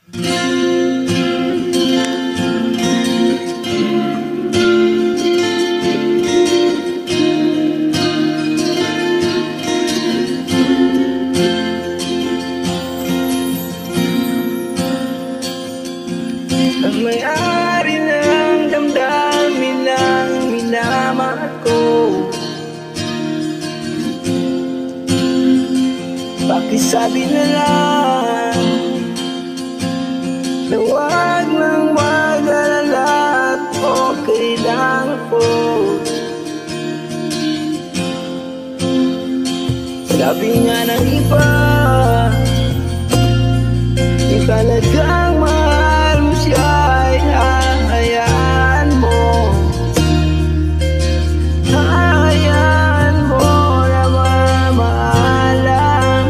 Ang may-ari ng damdamin ng minamahal ko, pakisabi na lang na huwag nang mag-alala at okay lang ako. Sabi nga ng iba, yung talagang mahal mo siya ay hahayaan mo. Hahayaan mo na mamahalan.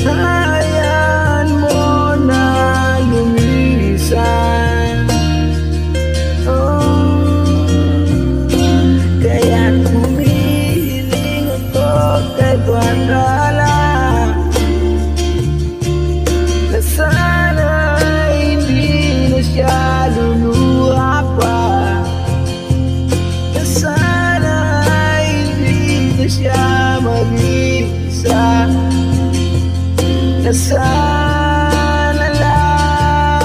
Hahayaan mo na lumisan. Kaya't humihiling ako kay Guandala na sana hindi na siya luluha pa, na sana hindi na siya mag-isa, na sana lang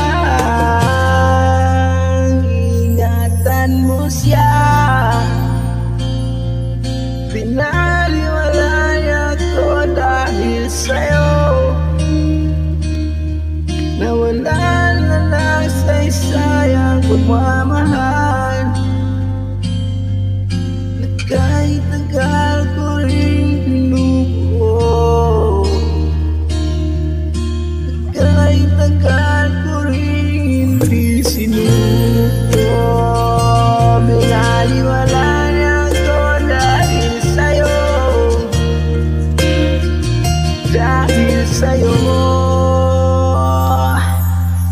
ingatan mo siya. Pinaliwalay ako dahil sa'yo, nawalan na lang sa isayang pagmamahal, na kahit tagal ko rin pinubuo, na kahit tagal ko rin hindi sinuko. Pinaliwalay ako dahil sa'yo, dahil sa'yo.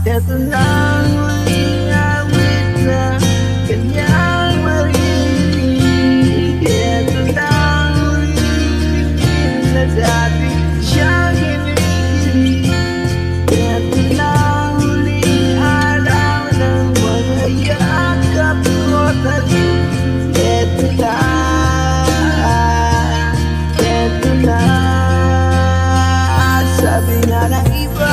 Ito na ang huling awit na kanyang marinig. Ito na ang huling tingin na dati siyang hinihiling. Ito na ang huling araw ng mga yakap ko talim. Ito na, ito na. Sabi nga ng iba,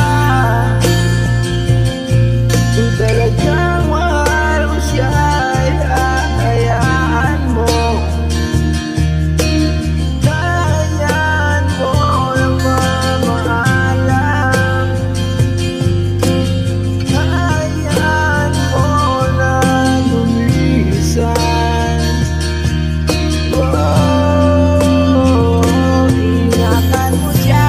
kung talagang mahal mo siya ay hahayaan mo. Hahayaan mo na mamahalan. Hahayaan mo na lumisan. Ingatan mo siya.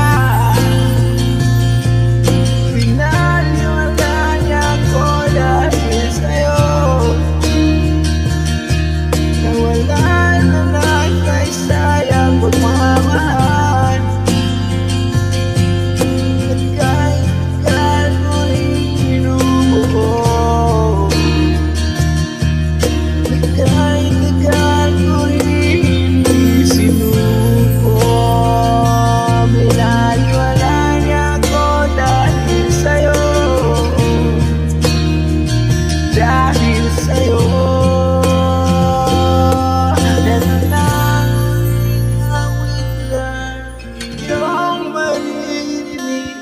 Dahil sa'yo, eto na ang awit na iyong maririnig.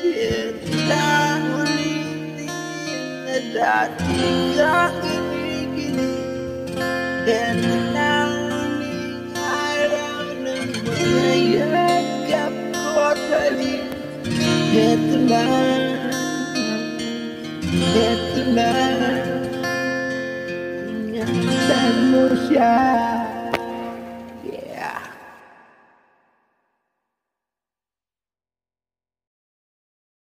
Eto na ang huling tingin na dati ka kinikilig. Eto na ang huling araw ng mga yakap ko talim. Eto na, eto na, ingatan mo siya.